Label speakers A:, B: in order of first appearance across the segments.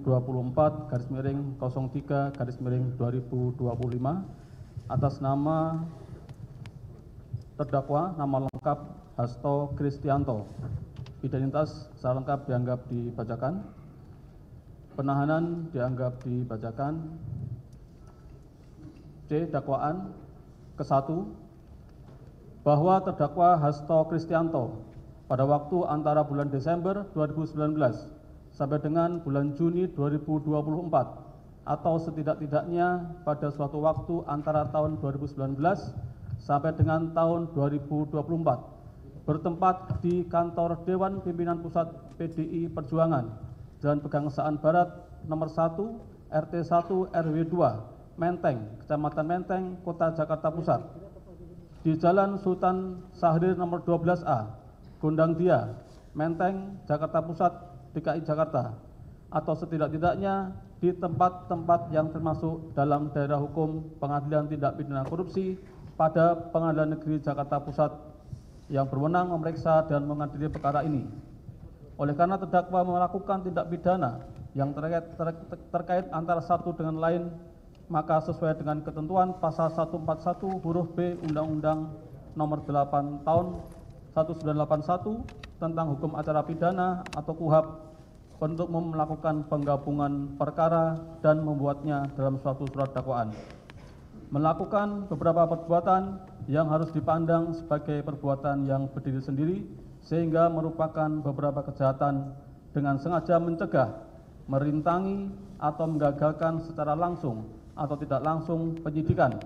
A: 24/03/2025 atas nama terdakwa nama lengkap Hasto Kristianto. Identitas secara lengkap dianggap dibacakan. Penahanan dianggap dibacakan. C. Dakwaan ke-1 bahwa terdakwa Hasto Kristianto pada waktu antara bulan Desember 2019 sampai dengan bulan Juni 2024 atau setidak-tidaknya pada suatu waktu antara tahun 2019 sampai dengan tahun 2024 bertempat di kantor Dewan Pimpinan Pusat PDI Perjuangan Jalan Pegangsaan Barat nomor 1 RT 1 RW 2 Menteng, Kecamatan Menteng, Kota Jakarta Pusat di Jalan Sultan Syahrir nomor 12A Gondang Dia, Menteng, Jakarta Pusat, DKI Jakarta atau setidak-tidaknya di tempat-tempat yang termasuk dalam daerah hukum Pengadilan Tindak Pidana Korupsi pada Pengadilan Negeri Jakarta Pusat yang berwenang memeriksa dan mengadili perkara ini. Oleh karena terdakwa melakukan tindak pidana yang terkait antara satu dengan lain, maka sesuai dengan ketentuan pasal 141 huruf B Undang-Undang Nomor 8 Tahun 1981 tentang hukum acara pidana atau KUHP untuk melakukan penggabungan perkara dan membuatnya dalam suatu surat dakwaan. Melakukan beberapa perbuatan yang harus dipandang sebagai perbuatan yang berdiri sendiri sehingga merupakan beberapa kejahatan dengan sengaja mencegah, merintangi atau menggagalkan secara langsung atau tidak langsung penyidikan,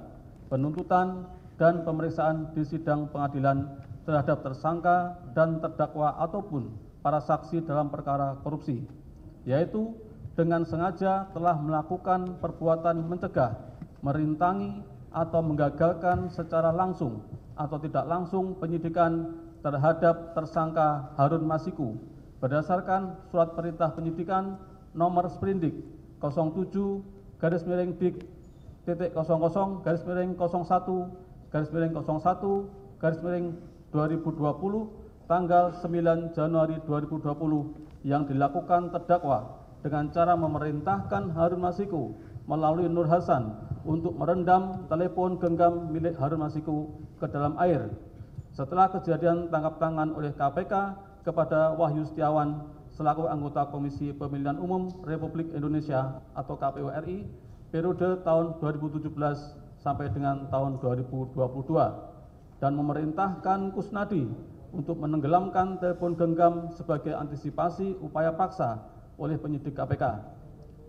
A: penuntutan, dan pemeriksaan di sidang pengadilan terhadap tersangka dan terdakwa ataupun para saksi dalam perkara korupsi, yaitu dengan sengaja telah melakukan perbuatan mencegah, merintangi, atau menggagalkan secara langsung atau tidak langsung penyidikan terhadap tersangka Harun Masiku berdasarkan surat perintah penyidikan nomor Sprindik 07-Dik-01-01-01-2020 tanggal 9 Januari 2020 yang dilakukan terdakwa dengan cara memerintahkan Harun Masiku melalui Nur Hasan untuk merendam telepon genggam milik Harun Masiku ke dalam air. Setelah kejadian tangkap tangan oleh KPK kepada Wahyu Setiawan selaku anggota Komisi Pemilihan Umum Republik Indonesia atau KPU RI periode tahun 2017 sampai dengan tahun 2022 dan memerintahkan Kusnadi untuk menenggelamkan telepon genggam sebagai antisipasi upaya paksa oleh penyidik KPK.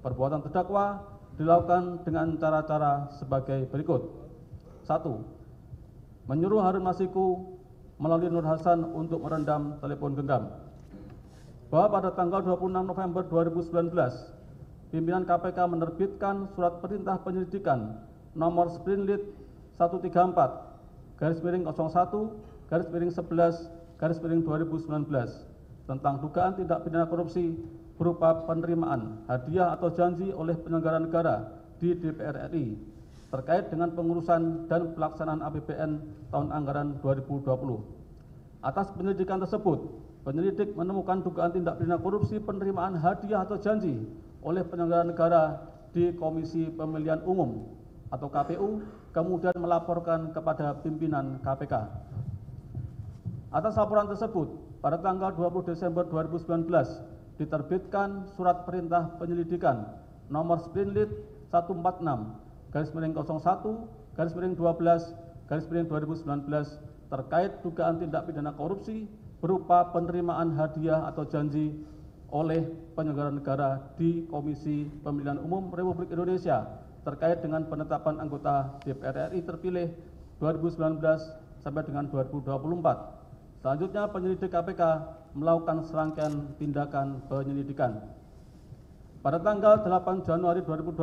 A: Perbuatan terdakwa dilakukan dengan cara-cara sebagai berikut. 1. Menyuruh Harun Masiku melalui Nur Hasan untuk merendam telepon genggam. Bahwa pada tanggal 26 November 2019, pimpinan KPK menerbitkan surat perintah penyelidikan nomor Sprinlit 134-01-11-2019 tentang dugaan tindak pidana korupsi berupa penerimaan hadiah atau janji oleh penyelenggara negara di DPR RI terkait dengan pengurusan dan pelaksanaan APBN tahun anggaran 2020. Atas penyelidikan tersebut, penyelidik menemukan dugaan tindak pidana korupsi penerimaan hadiah atau janji oleh penyelenggara negara di Komisi Pemilihan Umum atau KPU, kemudian melaporkan kepada pimpinan KPK. Atas laporan tersebut, pada tanggal 20 Desember 2019, diterbitkan surat perintah penyelidikan nomor Sprinlit 146-01-12-2019 terkait dugaan tindak pidana korupsi berupa penerimaan hadiah atau janji oleh penyelenggara negara di Komisi Pemilihan Umum Republik Indonesia terkait dengan penetapan anggota DPR RI terpilih 2019 sampai dengan 2024. Selanjutnya penyelidik KPK melakukan serangkaian tindakan penyelidikan. Pada tanggal 8 Januari 2020,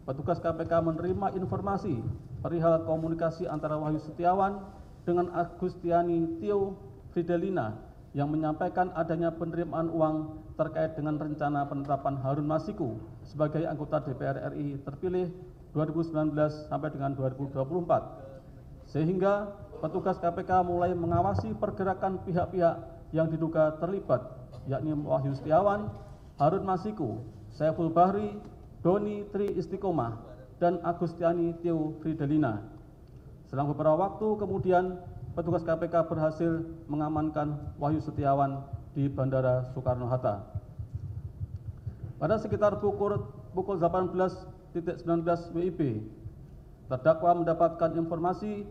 A: petugas KPK menerima informasi perihal komunikasi antara Wahyu Setiawan dengan Agustiani Tio Fidelina yang menyampaikan adanya penerimaan uang terkait dengan rencana penetapan Harun Masiku sebagai anggota DPR RI terpilih 2019 sampai dengan 2024. Sehingga petugas KPK mulai mengawasi pergerakan pihak-pihak yang diduga terlibat, yakni Wahyu Setiawan, Harun Masiku, Saiful Bahri, Doni Tri Istiqomah, dan Agustiani Theo Fridelina. Selang beberapa waktu kemudian, petugas KPK berhasil mengamankan Wahyu Setiawan di Bandara Soekarno-Hatta. Pada sekitar pukul 18.19 WIB, terdakwa mendapatkan informasi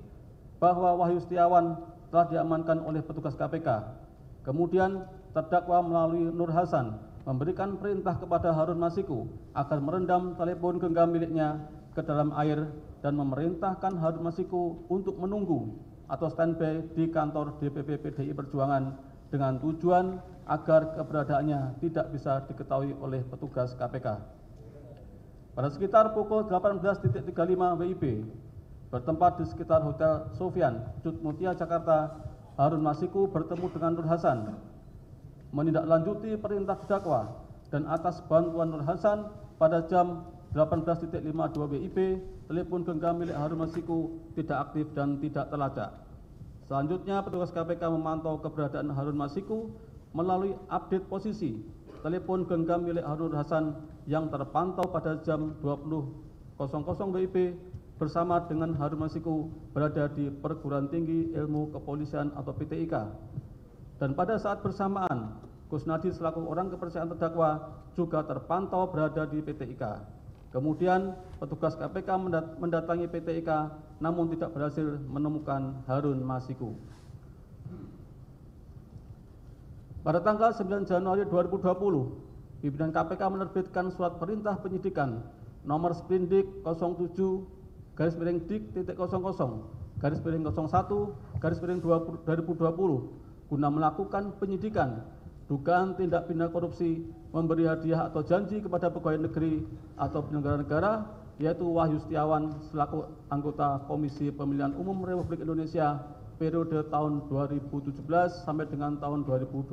A: bahwa Wahyu Setiawan telah diamankan oleh petugas KPK. Kemudian, terdakwa melalui Nur Hasan memberikan perintah kepada Harun Masiku agar merendam telepon genggam miliknya ke dalam air dan memerintahkan Harun Masiku untuk menunggu atau standby di kantor DPP PDI Perjuangan dengan tujuan agar keberadaannya tidak bisa diketahui oleh petugas KPK. Pada sekitar pukul 18.35 WIB, bertempat di sekitar Hotel Sofyan, Cut Mutia, Jakarta, Harun Masiku bertemu dengan Nur Hasan, menindaklanjuti perintah terdakwa, dan atas bantuan Nur Hasan pada jam 18.52 WIB, telepon genggam milik Harun Masiku tidak aktif dan tidak terlacak. Selanjutnya, petugas KPK memantau keberadaan Harun Masiku melalui update posisi telepon genggam milik Harun Hasan yang terpantau pada jam 20.00 WIB bersama dengan Harun Masiku berada di Perguruan Tinggi Ilmu Kepolisian atau PTIK. Dan pada saat bersamaan, Kusnadi selaku orang kepercayaan terdakwa juga terpantau berada di PTIK. Kemudian petugas KPK mendatangi PTIK namun tidak berhasil menemukan Harun Masiku. Pada tanggal 9 Januari 2020, pimpinan KPK menerbitkan surat perintah penyidikan nomor Sprindik 07-Dik-00-01-2020 guna melakukan penyidikan dugaan tindak pidana korupsi, memberi hadiah atau janji kepada pegawai negeri atau penyelenggara negara, yaitu Wahyu Setiawan selaku anggota Komisi Pemilihan Umum Republik Indonesia periode tahun 2017 sampai dengan tahun 2022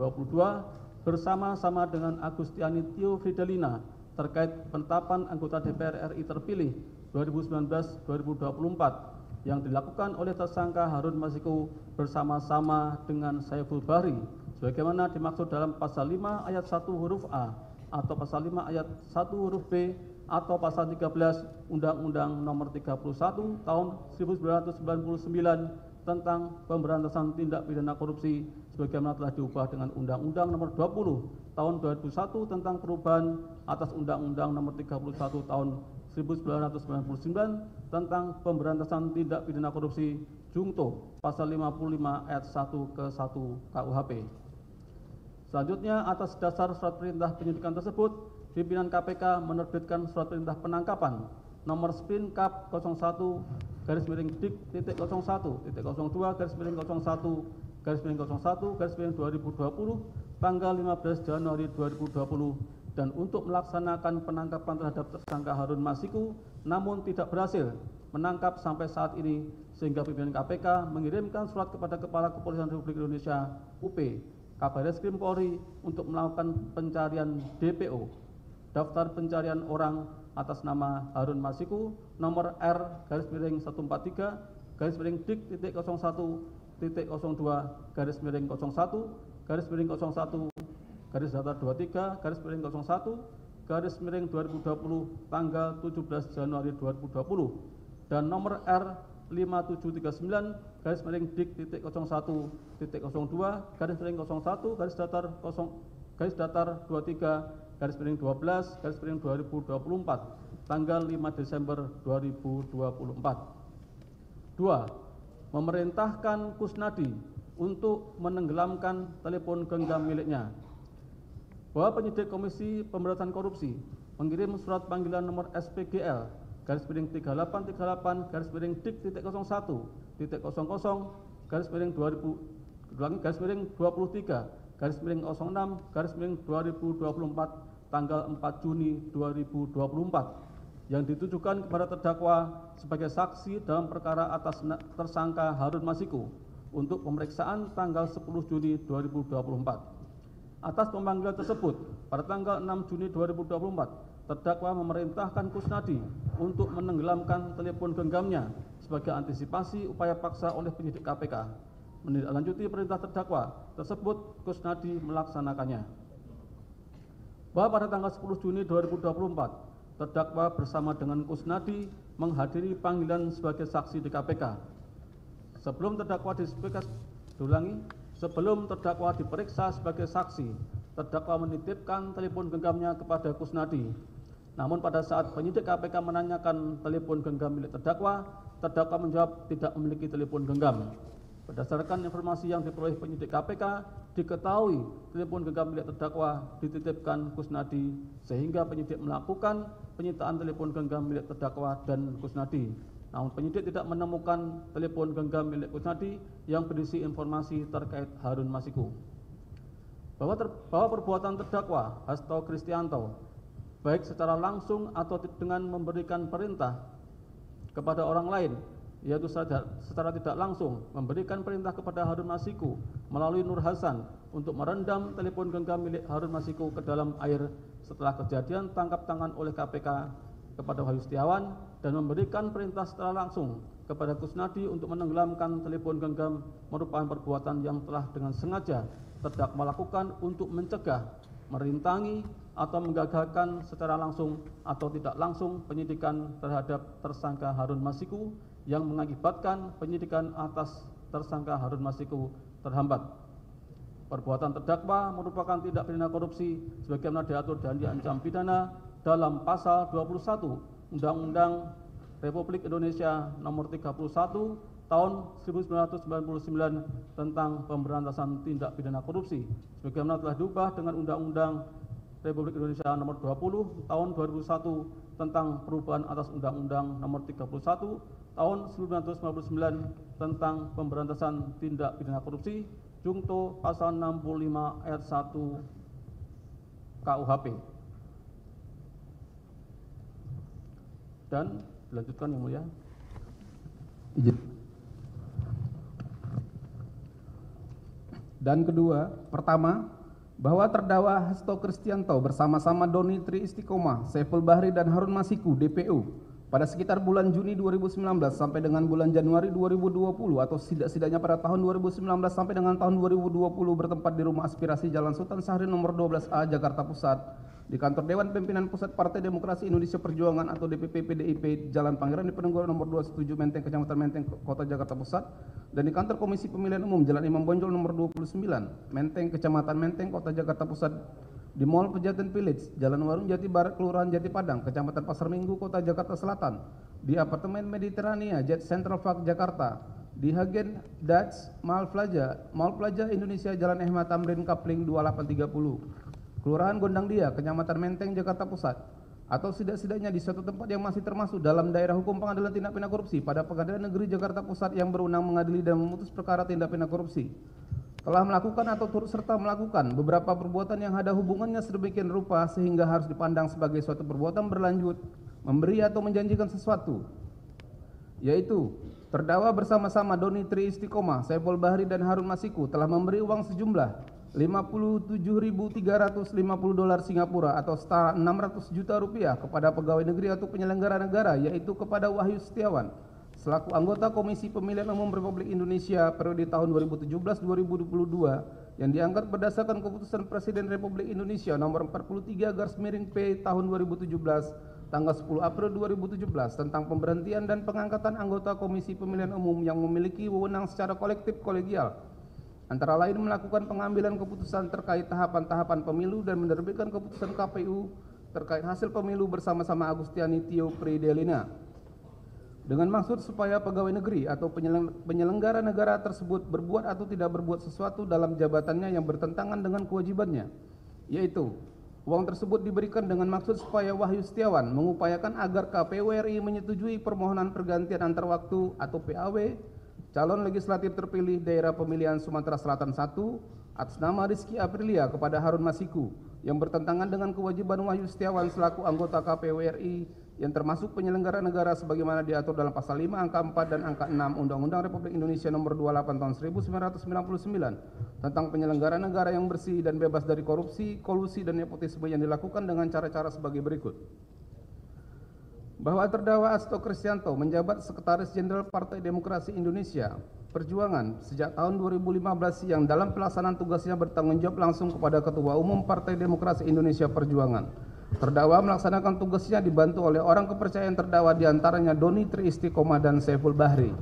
A: bersama-sama dengan Agustiani Theo Fridelina terkait penetapan anggota DPR RI terpilih 2019-2024 yang dilakukan oleh tersangka Harun Masiku bersama-sama dengan Saiful Bahri sebagaimana dimaksud dalam pasal 5 ayat 1 huruf A atau pasal 5 ayat 1 huruf B atau pasal 13 Undang-Undang Nomor 31 Tahun 1999 tentang pemberantasan tindak pidana korupsi sebagaimana telah diubah dengan Undang-Undang Nomor 20 Tahun 2001 tentang perubahan atas Undang-Undang Nomor 31 Tahun 1999 tentang pemberantasan tindak pidana korupsi Jungto pasal 55 ayat 1 ke 1 KUHP. Selanjutnya, atas dasar surat perintah penyidikan tersebut, pimpinan KPK menerbitkan surat perintah penangkapan nomor Spin Kap 01-Dik-01-01-01-2020 tanggal 15 Januari 2020 dan untuk melaksanakan penangkapan terhadap tersangka Harun Masiku namun tidak berhasil menangkap sampai saat ini sehingga pimpinan KPK mengirimkan surat kepada Kepala Kepolisian Republik Indonesia UP Kabarreskrim Polri untuk melakukan pencarian DPO daftar pencarian orang atas nama Harun Masiku nomor R-Dik-01-01-01-23-01-2020 tanggal 17 Januari 2020 dan nomor R-5739-Dik-01-01-23-23-2024 tanggal 5 Desember 2024. 2. Memerintahkan Kusnadi untuk menenggelamkan telepon genggam miliknya. Bahwa penyidik Komisi Pemberantasan Korupsi mengirim surat panggilan nomor SPGL /3838 /Dik-001-23/06/2024 tanggal 4 Juni 2024 yang ditujukan kepada terdakwa sebagai saksi dalam perkara atas tersangka Harun Masiku untuk pemeriksaan tanggal 10 Juni 2024. Atas pemanggilan tersebut, pada tanggal 6 Juni 2024, terdakwa memerintahkan Kusnadi untuk menenggelamkan telepon genggamnya sebagai antisipasi upaya paksa oleh penyidik KPK. Menindaklanjuti perintah terdakwa tersebut, Kusnadi melaksanakannya. bahwa pada tanggal 10 Juni 2024 terdakwa bersama dengan Kusnadi menghadiri panggilan sebagai saksi di KPK. Sebelum terdakwa diperiksa sebagai saksi, terdakwa menitipkan telepon genggamnya kepada Kusnadi. Namun pada saat penyidik KPK menanyakan telepon genggam milik terdakwa menjawab tidak memiliki telepon genggam. Berdasarkan informasi yang diperoleh penyidik KPK, diketahui telepon genggam milik terdakwa dititipkan Kusnadi, sehingga penyidik melakukan penyitaan telepon genggam milik terdakwa dan Kusnadi. Namun penyidik tidak menemukan telepon genggam milik Kusnadi yang berisi informasi terkait Harun Masiku. Bahwa perbuatan terdakwa Hasto Kristianto, baik secara langsung atau dengan memberikan perintah kepada orang lain, yaitu secara tidak langsung memberikan perintah kepada Harun Masiku melalui Nur Hasan untuk merendam telepon genggam milik Harun Masiku ke dalam air setelah kejadian tangkap tangan oleh KPK kepada Wahyu Setiawan, dan memberikan perintah secara langsung kepada Kusnadi untuk menenggelamkan telepon genggam merupakan perbuatan yang telah dengan sengaja terdakwa lakukan untuk mencegah, merintangi, atau menggagalkan secara langsung atau tidak langsung penyidikan terhadap tersangka Harun Masiku yang mengakibatkan penyidikan atas tersangka Harun Masiku terhambat. Perbuatan terdakwa merupakan tindak pidana korupsi sebagaimana diatur dan diancam pidana dalam pasal 21 Undang-Undang Republik Indonesia Nomor 31 Tahun 1999 tentang pemberantasan tindak pidana korupsi sebagaimana telah diubah dengan Undang-Undang Republik Indonesia Nomor 20 Tahun 2001 tentang perubahan atas Undang-Undang Nomor 31 Tahun 1999 tentang pemberantasan tindak pidana korupsi, Jungto pasal 65 ayat 1 KUHP. Dan dilanjutkan yang mulia.
B: Izin. Dan kedua, pertama, bahwa terdakwa Hasto Kristianto bersama-sama Doni Tri Istiqomah, Saiful Bahri dan Harun Masiku DPO pada sekitar bulan Juni 2019 sampai dengan bulan Januari 2020 atau setidaknya pada tahun 2019 sampai dengan tahun 2020 bertempat di Rumah Aspirasi Jalan Sultan Syahrir nomor 12A Jakarta Pusat, di kantor Dewan Pimpinan Pusat Partai Demokrasi Indonesia Perjuangan atau DPP PDIP Jalan Pangeran Diponegoro nomor 27 Menteng Kecamatan Menteng Kota Jakarta Pusat, dan di kantor Komisi Pemilihan Umum Jalan Imam Bonjol nomor 29 Menteng Kecamatan Menteng Kota Jakarta Pusat, di Mall Pejaten Village, Jalan Warung Jati Barat, Kelurahan Jati Padang, Kecamatan Pasar Minggu, Kota Jakarta Selatan, di Apartemen Mediterania Jet Central Park Jakarta, di Hagen Dutch Mall Plaza Indonesia, Jalan Ahmad Tamrin Kapling 2830, Kelurahan Gondang Dia, Kecamatan Menteng, Jakarta Pusat, atau setidaknya di suatu tempat yang masih termasuk dalam daerah hukum pengadilan tindak pidana korupsi pada Pengadilan Negeri Jakarta Pusat yang berwenang mengadili dan memutus perkara tindak pidana korupsi, telah melakukan atau turut serta melakukan beberapa perbuatan yang ada hubungannya sedemikian rupa sehingga harus dipandang sebagai suatu perbuatan berlanjut, memberi atau menjanjikan sesuatu, yaitu terdakwa bersama-sama Doni Tri Istiqomah, Saiful Bahri dan Harun Masiku telah memberi uang sejumlah $57.350 Singapura atau setara 600 juta rupiah kepada pegawai negeri atau penyelenggara negara, yaitu kepada Wahyu Setiawan selaku anggota Komisi Pemilihan Umum Republik Indonesia periode tahun 2017-2022 yang diangkat berdasarkan keputusan Presiden Republik Indonesia nomor 43/P tahun 2017 tanggal 10 April 2017 tentang pemberhentian dan pengangkatan anggota Komisi Pemilihan Umum yang memiliki wewenang secara kolektif kolegial, antara lain melakukan pengambilan keputusan terkait tahapan-tahapan pemilu dan menerbitkan keputusan KPU terkait hasil pemilu bersama-sama Agustiani Tio Pridelina, dengan maksud supaya pegawai negeri atau penyelenggara negara tersebut berbuat atau tidak berbuat sesuatu dalam jabatannya yang bertentangan dengan kewajibannya, yaitu uang tersebut diberikan dengan maksud supaya Wahyu Setiawan mengupayakan agar KPU RI menyetujui permohonan pergantian antar waktu atau PAW calon legislatif terpilih daerah pemilihan Sumatera Selatan 1 atas nama Rizky Aprilia kepada Harun Masiku yang bertentangan dengan kewajiban Wahyu Setiawan selaku anggota KPU RI yang termasuk penyelenggara negara sebagaimana diatur dalam pasal 5 angka 4 dan angka 6 Undang-Undang Republik Indonesia nomor 28 tahun 1999 tentang penyelenggara negara yang bersih dan bebas dari korupsi, kolusi dan nepotisme yang dilakukan dengan cara-cara sebagai berikut. Bahwa terdakwa Hasto Kristianto menjabat Sekretaris Jenderal Partai Demokrasi Indonesia Perjuangan sejak tahun 2015 yang dalam pelaksanaan tugasnya bertanggung jawab langsung kepada Ketua Umum Partai Demokrasi Indonesia Perjuangan. Terdakwa melaksanakan tugasnya dibantu oleh orang kepercayaan terdakwa diantaranya Doni Tri Istiqomah dan Saiful Bahri.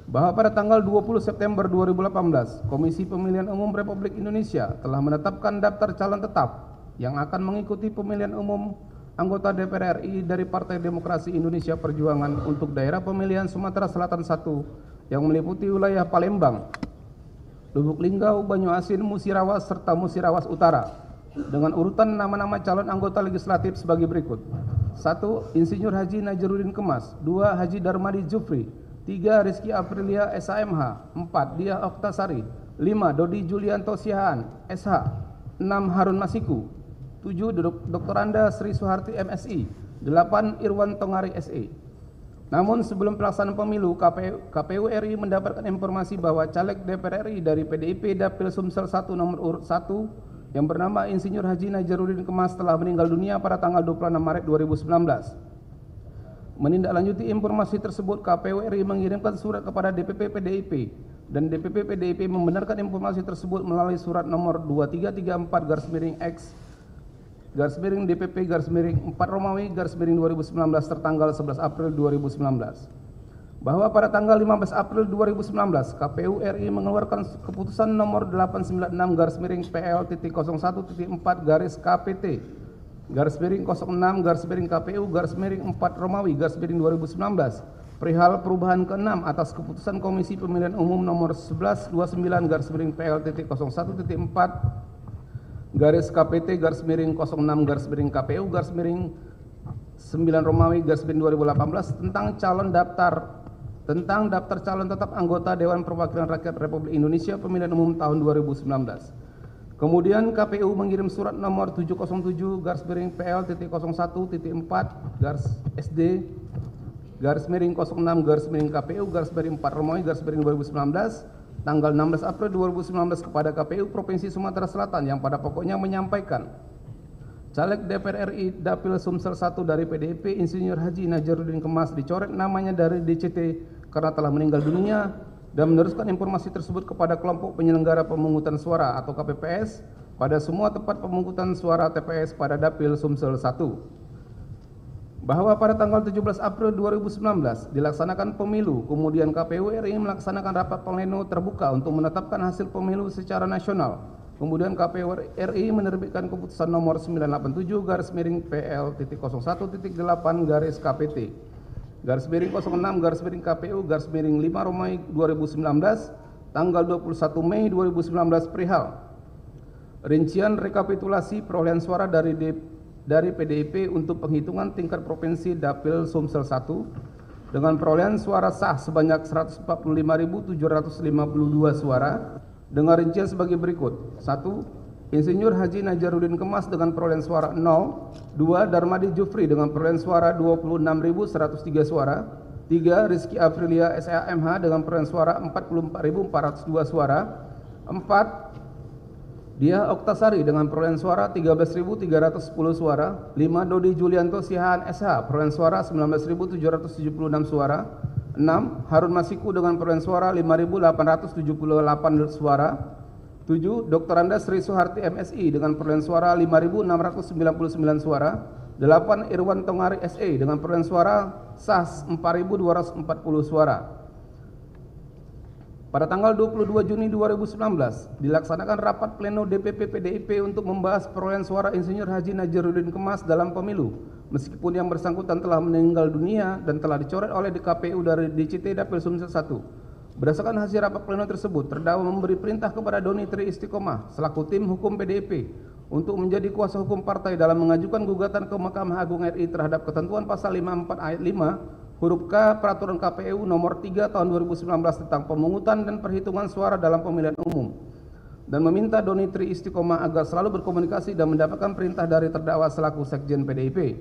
B: Bahwa pada tanggal 20 September 2018, Komisi Pemilihan Umum Republik Indonesia telah menetapkan daftar calon tetap yang akan mengikuti pemilihan umum anggota DPR RI dari Partai Demokrasi Indonesia Perjuangan untuk daerah pemilihan Sumatera Selatan 1 yang meliputi wilayah Palembang, Lubuk Linggau, Banyuasin, Musirawas, serta Musirawas Utara dengan urutan nama-nama calon anggota legislatif sebagai berikut. 1. Insinyur Haji Najarudin Kemas. 2. Haji Darmadi Jufri. 3. Rizky Aprilia SHMH. 4. Diah Oktasari. 5. Dodi Julianto Sihaan SH. 6. Harun Masiku. 7. Dr. Anda Sri Suharti MSI. 8. Irwan Tongari SE. Namun sebelum pelaksanaan pemilu, KPU RI mendapatkan informasi bahwa caleg DPR RI dari PDIP Dapil Sumsel 1 nomor urut 1 yang bernama Insinyur Haji Najarudin Kemas telah meninggal dunia pada tanggal 26 Maret 2019. Menindaklanjuti informasi tersebut, KPU RI mengirimkan surat kepada DPP PDIP dan DPP PDIP membenarkan informasi tersebut melalui surat nomor 2334/X DPP/4 Romawi /2019 tertanggal 11 April 2019. Bahwa pada tanggal 15 April 2019 KPU RI mengeluarkan keputusan nomor 896/PL.061.4/KPT/06/KPU/4 Romawi /2019 perihal perubahan ke-6 atas keputusan Komisi Pemilihan Umum nomor 1129/PL.06/KPT/06/KPU/9 Romawi /2018 tentang daftar calon tetap anggota Dewan Perwakilan Rakyat Republik Indonesia Pemilihan Umum tahun 2019. Kemudian KPU mengirim surat nomor 707/PL.061.4/SD/06/KPU/4 Romawi /2019 tanggal 16 April 2019 kepada KPU Provinsi Sumatera Selatan yang pada pokoknya menyampaikan caleg DPR RI Dapil Sumsel 1 dari PDIP Insinyur Haji Najarudin Kemas dicoret namanya dari DCT karena telah meninggal dunia dan meneruskan informasi tersebut kepada kelompok penyelenggara pemungutan suara atau KPPS pada semua tempat pemungutan suara TPS pada Dapil Sumsel 1. Bahwa pada tanggal 17 April 2019 dilaksanakan pemilu, kemudian KPU RI melaksanakan rapat pleno terbuka untuk menetapkan hasil pemilu secara nasional. Kemudian KPU RI menerbitkan keputusan nomor 987/PL.061.8/06/KPU/5 Romawi 2019 tanggal 21 Mei 2019 perihal rincian rekapitulasi perolehan suara dari PDIP untuk penghitungan tingkat provinsi Dapil Sumsel 1 dengan perolehan suara sah sebanyak 145.752 suara dengan rincian sebagai berikut. 1. Insinyur Haji Najarudin Kemas dengan perolehan suara 0. 2. Darmadi Jufri dengan perolehan suara 26.103 suara. 3. Rizky Aprilia SHMH dengan perolehan suara 44.402 suara. 4. Diah Oktasari dengan perolehan suara 13.310 suara. 5. Dodi Julianto Sihaan SH perolehan suara 19.776 suara. 6. Harun Masiku dengan perolehan suara 5.878 suara. 7. Dr. Anda Sri Suharti MSI dengan perolehan suara 5.699 suara. 8. Irwan Tongari SE dengan perolehan suara sah 4.240 suara. Pada tanggal 22 Juni 2019 dilaksanakan rapat pleno DPP PDIP untuk membahas perolehan suara Insinyur Haji Najarudin Kemas dalam pemilu, meskipun yang bersangkutan telah meninggal dunia dan telah dicoret oleh DKPU dari DCT Dapil Sumsel 1. Berdasarkan hasil rapat pleno tersebut, terdakwa memberi perintah kepada Doni Tri Istiqomah selaku tim hukum PDIP untuk menjadi kuasa hukum partai dalam mengajukan gugatan ke Mahkamah Agung RI terhadap ketentuan pasal 54 ayat 5 huruf K Peraturan KPU nomor 3 tahun 2019 tentang pemungutan dan perhitungan suara dalam pemilihan umum dan meminta Doni Tri Istiqomah agar selalu berkomunikasi dan mendapatkan perintah dari terdakwa selaku Sekjen PDIP.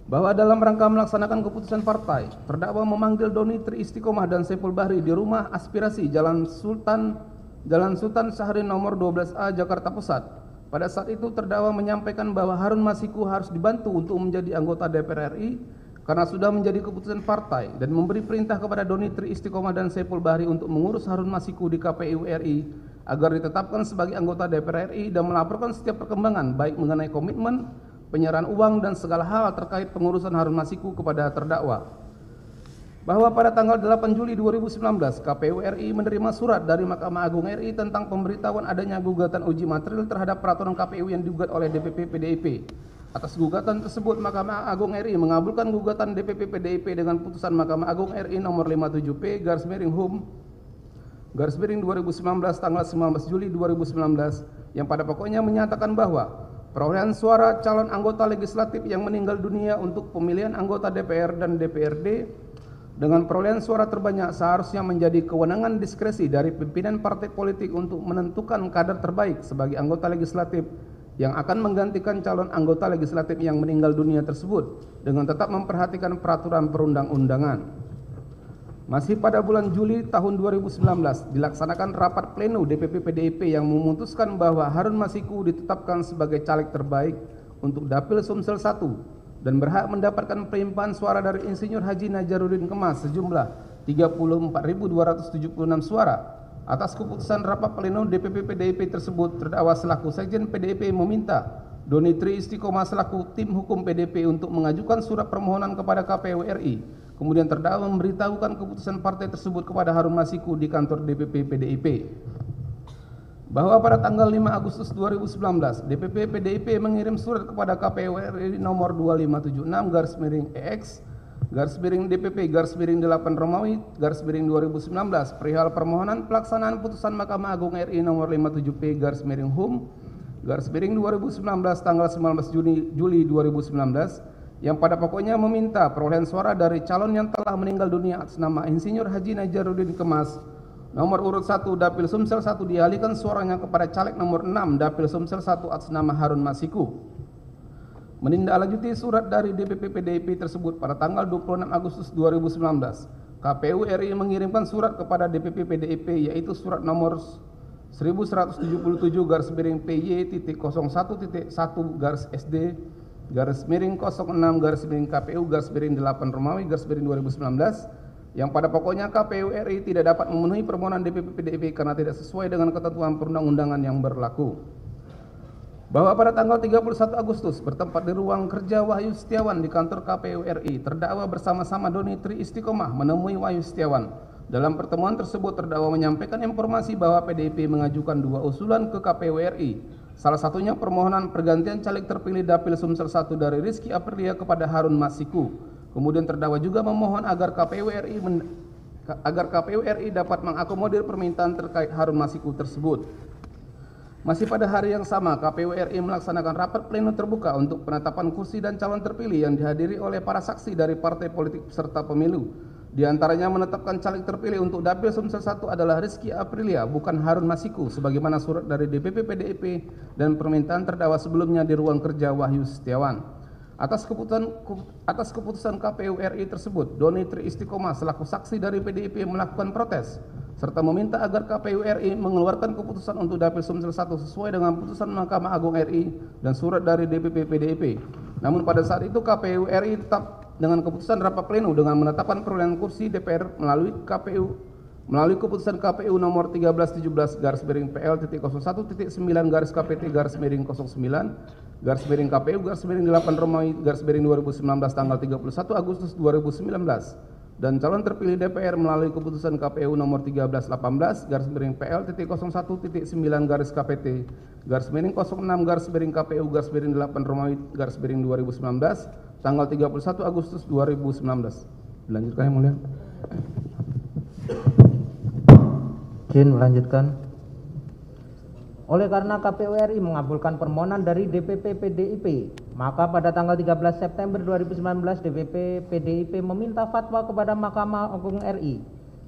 B: Bahwa dalam rangka melaksanakan keputusan partai, terdakwa memanggil Doni Tri Istiqomah dan Saiful Bahri di rumah aspirasi Jalan Sultan Syahrin nomor 12A Jakarta Pusat. Pada saat itu terdakwa menyampaikan bahwa Harun Masiku harus dibantu untuk menjadi anggota DPR RI karena sudah menjadi keputusan partai dan memberi perintah kepada Doni Tri Istiqomah dan Saiful Bahri untuk mengurus Harun Masiku di KPU RI agar ditetapkan sebagai anggota DPR RI dan melaporkan setiap perkembangan baik mengenai komitmen, penyerahan uang dan segala hal terkait pengurusan Harun Masiku kepada terdakwa. Bahwa pada tanggal 8 Juli 2019 KPU RI menerima surat dari Mahkamah Agung RI tentang pemberitahuan adanya gugatan uji material terhadap peraturan KPU yang digugat oleh DPP PDIP. Atas gugatan tersebut, Mahkamah Agung RI mengabulkan gugatan DPP PDIP dengan putusan Mahkamah Agung RI nomor 57P/Hum/2019 tanggal 19 Juli 2019 yang pada pokoknya menyatakan bahwa perolehan suara calon anggota legislatif yang meninggal dunia untuk pemilihan anggota DPR dan DPRD dengan perolehan suara terbanyak seharusnya menjadi kewenangan diskresi dari pimpinan partai politik untuk menentukan kader terbaik sebagai anggota legislatif yang akan menggantikan calon anggota legislatif yang meninggal dunia tersebut dengan tetap memperhatikan peraturan perundang-undangan. Masih pada bulan Juli tahun 2019 dilaksanakan rapat pleno DPP PDIP yang memutuskan bahwa Harun Masiku ditetapkan sebagai caleg terbaik untuk Dapil Sumsel 1 dan berhak mendapatkan pelimpahan suara dari Insinyur Haji Najaruddin Kemas sejumlah 34.276 suara. Atas keputusan rapat pleno DPP PDIP tersebut, terdakwa selaku Sekjen PDIP meminta Doni Tri Istiqomah selaku tim hukum PDIP untuk mengajukan surat permohonan kepada KPU RI. Kemudian terdakwa memberitahukan keputusan partai tersebut kepada Harun Masiku di kantor DPP PDIP. Bahwa pada tanggal 5 Agustus 2019, DPP PDIP mengirim surat kepada KPU RI nomor 2576/X/DPP/8 Romawi /2019 perihal permohonan pelaksanaan putusan Mahkamah Agung RI nomor 57P/Hum/2019 tanggal 19 Juli 2019 yang pada pokoknya meminta perolehan suara dari calon yang telah meninggal dunia atas nama Insinyur Haji Najaruddin Kemas nomor urut 1 Dapil Sumsel 1 dialihkan suaranya kepada caleg nomor 6 Dapil Sumsel 1 atas nama Harun Masiku. Menindaklanjuti surat dari DPP PDIP tersebut pada tanggal 26 Agustus 2019, KPU RI mengirimkan surat kepada DPP PDIP yaitu surat nomor 1177/PY.01.1/SD/06/KPU/8 Romawi /2019 yang pada pokoknya KPU RI tidak dapat memenuhi permohonan DPP PDIP karena tidak sesuai dengan ketentuan perundang-undangan yang berlaku. Bahwa pada tanggal 31 Agustus bertempat di ruang kerja Wahyu Setiawan di kantor KPU RI, terdakwa bersama-sama Doni Tri Istiqomah menemui Wahyu Setiawan. Dalam pertemuan tersebut terdakwa menyampaikan informasi bahwa PDIP mengajukan 2 usulan ke KPU RI. Salah satunya permohonan pergantian caleg terpilih Dapil Sumsel 1 dari Rizky Aprilia kepada Harun Masiku. Kemudian terdakwa juga memohon agar KPU RI dapat mengakomodir permintaan terkait Harun Masiku tersebut. Masih pada hari yang sama, KPU RI melaksanakan rapat pleno terbuka untuk penetapan kursi dan calon terpilih yang dihadiri oleh para saksi dari partai politik peserta pemilu. Di antaranya menetapkan caleg terpilih untuk Dapil Sumsel 1 adalah Rizky Aprilia, bukan Harun Masiku, sebagaimana surat dari DPP PDIP dan permintaan terdakwa sebelumnya di ruang kerja Wahyu Setiawan. Atas keputusan KPU RI tersebut, Doni Tri Istiqomah selaku saksi dari PDIP melakukan protes serta meminta agar KPU RI mengeluarkan keputusan untuk Dapil Sumsel 1 sesuai dengan putusan Mahkamah Agung RI dan surat dari DPP PDIP. Namun pada saat itu KPU RI tetap dengan keputusan rapat pleno dengan menetapkan perolehan kursi DPR melalui keputusan KPU nomor 1317/PL.01.9/KPT/09/KPU/8 Romawi /2019 tanggal 31 Agustus 2019 dan calon terpilih DPR melalui keputusan KPU nomor 1318/PL.01.9/KPT/06/KPU/8 Romawi /2019 tanggal 31 Agustus 2019. Dilanjutkan yang mulia.
C: Izin melanjutkan. Oleh karena KPU RI mengabulkan permohonan dari DPP PDIP, maka pada tanggal 13 September 2019 DPP PDIP meminta fatwa kepada Mahkamah Agung RI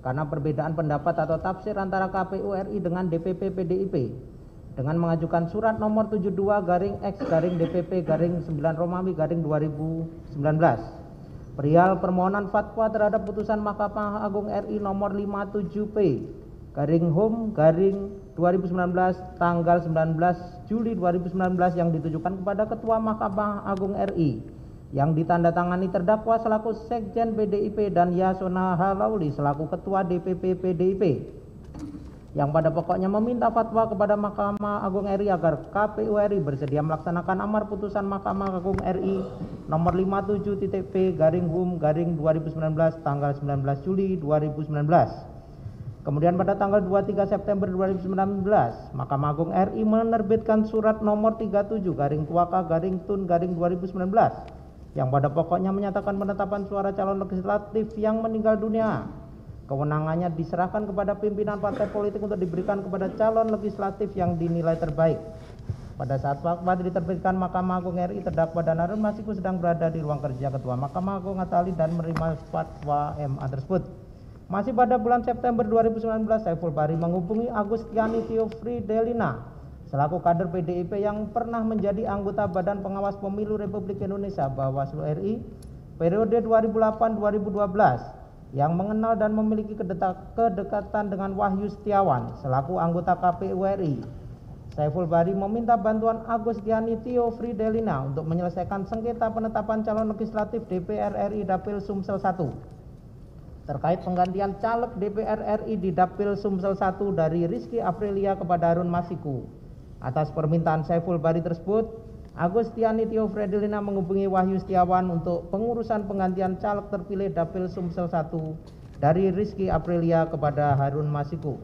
C: karena perbedaan pendapat atau tafsir antara KPU RI dengan DPP PDIP dengan mengajukan surat nomor 72/X/DPP/9 Romawi /2019 perihal permohonan fatwa terhadap putusan Mahkamah Agung RI nomor 57P/Hum/2019 tanggal 19 Juli 2019 yang ditujukan kepada Ketua Mahkamah Agung RI yang ditandatangani terdakwa selaku Sekjen PDIP dan Yasona Halauli selaku Ketua DPP PDIP, yang pada pokoknya meminta fatwa kepada Mahkamah Agung RI agar KPU RI bersedia melaksanakan amar putusan Mahkamah Agung RI nomor 57.P/HUM/2019 tanggal 19 Juli 2019. Kemudian pada tanggal 23 September 2019, Mahkamah Agung RI menerbitkan surat nomor 37/Tuaka/Tun/2019 yang pada pokoknya menyatakan penetapan suara calon legislatif yang meninggal dunia. Kewenangannya diserahkan kepada pimpinan partai politik untuk diberikan kepada calon legislatif yang dinilai terbaik. Pada saat fatwa diterbitkan Mahkamah Agung RI, terdakwa dan Harun Masiku sedang berada di ruang kerja Ketua Mahkamah Agung Hatta Ali dan menerima fatwa MA tersebut. Masih pada bulan September 2019, Saiful Bahri menghubungi Agustiani Theofridelina selaku kader PDIP yang pernah menjadi anggota Badan Pengawas Pemilu Republik Indonesia Bawaslu RI periode 2008-2012 yang mengenal dan memiliki kedekatan dengan Wahyu Setiawan selaku anggota KPU RI. Saiful Bahri meminta bantuan Agustiani Theofridelina untuk menyelesaikan sengketa penetapan calon legislatif DPR RI Dapil Sumsel 1 terkait penggantian caleg DPR RI di Dapil Sumsel 1 dari Rizky Aprilia kepada Harun Masiku. Atas permintaan Saiful Bahri tersebut, Agustiani Theofridelina menghubungi Wahyu Setiawan untuk pengurusan penggantian caleg terpilih Dapil Sumsel 1 dari Rizky Aprilia kepada Harun Masiku.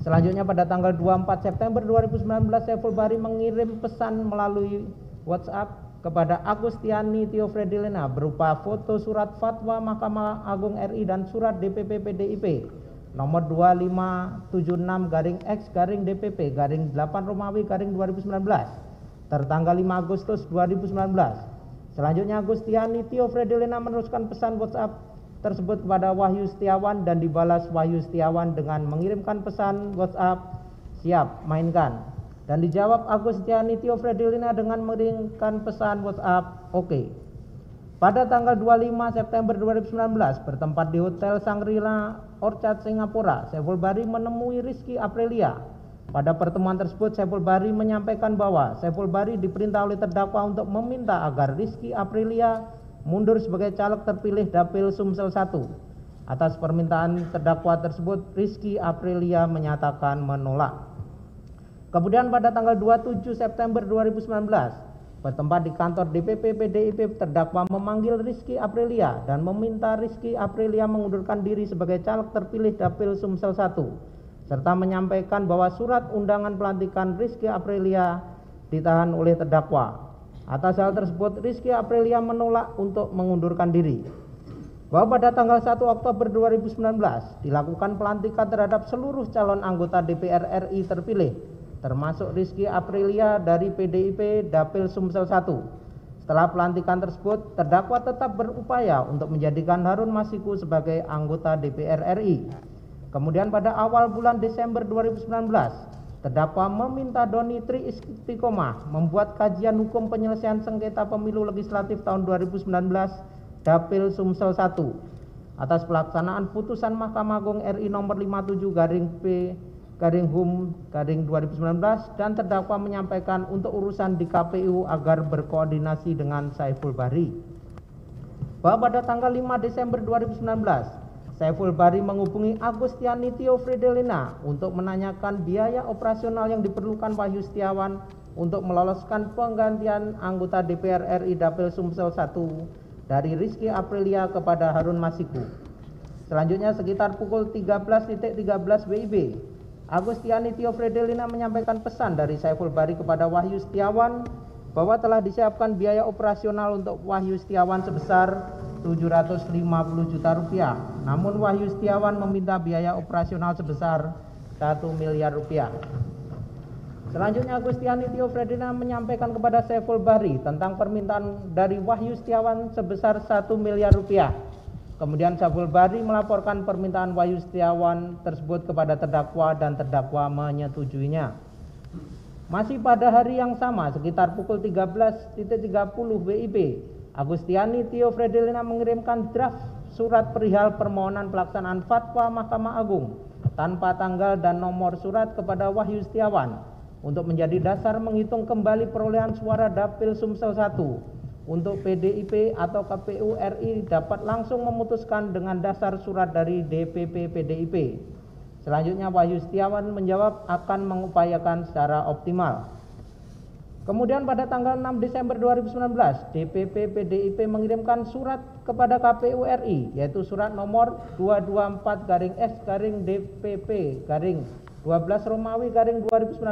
C: Selanjutnya pada tanggal 24 September 2019, Saiful Bahri mengirim pesan melalui WhatsApp kepada Agustiani Theofridelina berupa foto surat fatwa Mahkamah Agung RI dan surat DPP PDIP nomor 2576-X-DPP-8 Romawi-2019 tertanggal 5 Agustus 2019. Selanjutnya Agustiani Theofridelina meneruskan pesan WhatsApp tersebut kepada Wahyu Setiawan dan dibalas Wahyu Setiawan dengan mengirimkan pesan WhatsApp "siap, mainkan", dan dijawab Agustiani Theofridelina dengan mengirimkan pesan WhatsApp "oke". Pada tanggal 25 September 2019 bertempat di Hotel Shangri-La Orchard Singapura, Saiful Bahri menemui Rizky Aprilia. Pada pertemuan tersebut Saiful Bahri menyampaikan bahwa Saiful Bahri diperintah oleh terdakwa untuk meminta agar Rizky Aprilia mundur sebagai caleg terpilih Dapil Sumsel 1. Atas permintaan terdakwa tersebut, Rizky Aprilia menyatakan menolak. Kemudian pada tanggal 27 September 2019, bertempat di kantor DPP PDIP, terdakwa memanggil Rizky Aprilia dan meminta Rizky Aprilia mengundurkan diri sebagai caleg terpilih Dapil Sumsel 1, serta menyampaikan bahwa surat undangan pelantikan Rizky Aprilia ditahan oleh terdakwa. Atas hal tersebut, Rizky Aprilia menolak untuk mengundurkan diri. Bahwa pada tanggal 1 Oktober 2019 dilakukan pelantikan terhadap seluruh calon anggota DPR RI terpilih, termasuk Rizky Aprilia dari PDIP Dapil Sumsel 1. Setelah pelantikan tersebut, terdakwa tetap berupaya untuk menjadikan Harun Masiku sebagai anggota DPR RI. Kemudian pada awal bulan Desember 2019, terdakwa meminta Doni Tri Istiqomah membuat kajian hukum penyelesaian sengketa pemilu legislatif tahun 2019 Dapil Sumsel 1 atas pelaksanaan putusan Mahkamah Agung RI nomor 57-P/HUM/2019 dan terdakwa menyampaikan untuk urusan di KPU agar berkoordinasi dengan Saiful Bahri. Bahwa pada tanggal 5 Desember 2019, Saiful Bahri menghubungi Agustiani Theofridelina untuk menanyakan biaya operasional yang diperlukan Wahyu Setiawan untuk meloloskan penggantian anggota DPR RI Dapil Sumsel 1 dari Rizky Aprilia kepada Harun Masiku. Selanjutnya sekitar pukul 13.13 WIB, Agustiani Theofridelina menyampaikan pesan dari Saiful Bahri kepada Wahyu Setiawan bahwa telah disiapkan biaya operasional untuk Wahyu Setiawan sebesar 750 juta rupiah. Namun Wahyu Setiawan meminta biaya operasional sebesar 1 miliar rupiah. Selanjutnya Agustiani Theofridelina menyampaikan kepada Saiful Bahri tentang permintaan dari Wahyu Setiawan sebesar 1 miliar rupiah. Kemudian Saiful Bahri melaporkan permintaan Wahyu Setiawan tersebut kepada terdakwa dan terdakwa menyetujuinya. Masih pada hari yang sama sekitar pukul 13.30 WIB, Agustiani Theofridelina mengirimkan draft surat perihal permohonan pelaksanaan fatwa Mahkamah Agung tanpa tanggal dan nomor surat kepada Wahyu Setiawan untuk menjadi dasar menghitung kembali perolehan suara Dapil Sumsel 1 untuk PDIP atau KPU RI dapat langsung memutuskan dengan dasar surat dari DPP PDIP. Selanjutnya Wahyu Setiawan menjawab akan mengupayakan secara optimal. Kemudian pada tanggal 6 Desember 2019, DPP PDIP mengirimkan surat kepada KPU RI, yaitu surat nomor 224-S-DPP-12 Romawi 2019,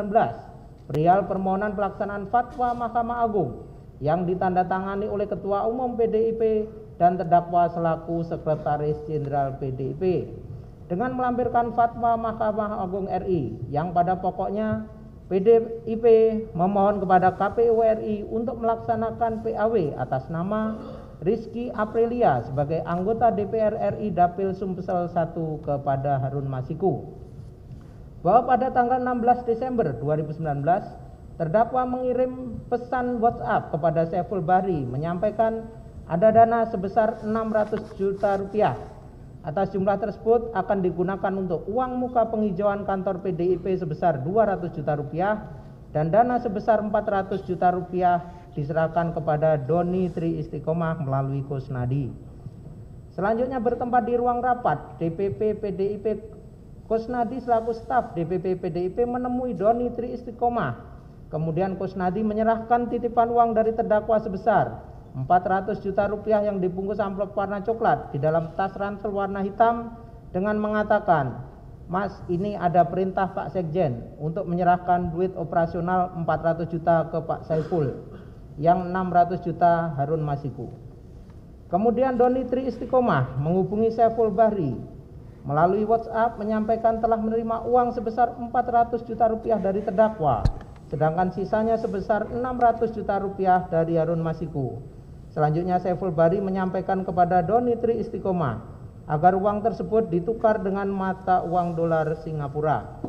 C: perihal permohonan pelaksanaan fatwa Mahkamah Agung yang ditandatangani oleh Ketua Umum PDIP dan terdakwa selaku Sekretaris Jenderal PDIP, dengan melampirkan fatwa Mahkamah Agung RI yang pada pokoknya PDIP memohon kepada KPU RI untuk melaksanakan PAW atas nama Rizky Aprilia sebagai anggota DPR RI Dapil Sumsel 1 kepada Harun Masiku. Bahwa pada tanggal 16 Desember 2019, terdakwa mengirim pesan WhatsApp kepada Saiful Bahri menyampaikan ada dana sebesar 600 juta rupiah. Atas jumlah tersebut akan digunakan untuk uang muka penghijauan kantor PDIP sebesar 200 juta rupiah dan dana sebesar 400 juta rupiah diserahkan kepada Doni Tri Istiqomah melalui Kusnadi. Selanjutnya bertempat di ruang rapat DPP PDIP, Kusnadi selaku staf DPP PDIP menemui Doni Tri Istiqomah. Kemudian Kusnadi menyerahkan titipan uang dari terdakwa sebesar 400 juta rupiah yang dibungkus amplop warna coklat di dalam tas ransel warna hitam dengan mengatakan, "Mas, ini ada perintah Pak Sekjen untuk menyerahkan duit operasional 400 juta ke Pak Saiful, yang 600 juta Harun Masiku." Kemudian Doni Tri Istiqomah menghubungi Saiful Bahri melalui WhatsApp menyampaikan telah menerima uang sebesar 400 juta rupiah dari terdakwa, sedangkan sisanya sebesar 600 juta rupiah dari Harun Masiku. Selanjutnya Saiful Bahri menyampaikan kepada Doni Tri Istiqomah agar uang tersebut ditukar dengan mata uang dolar Singapura.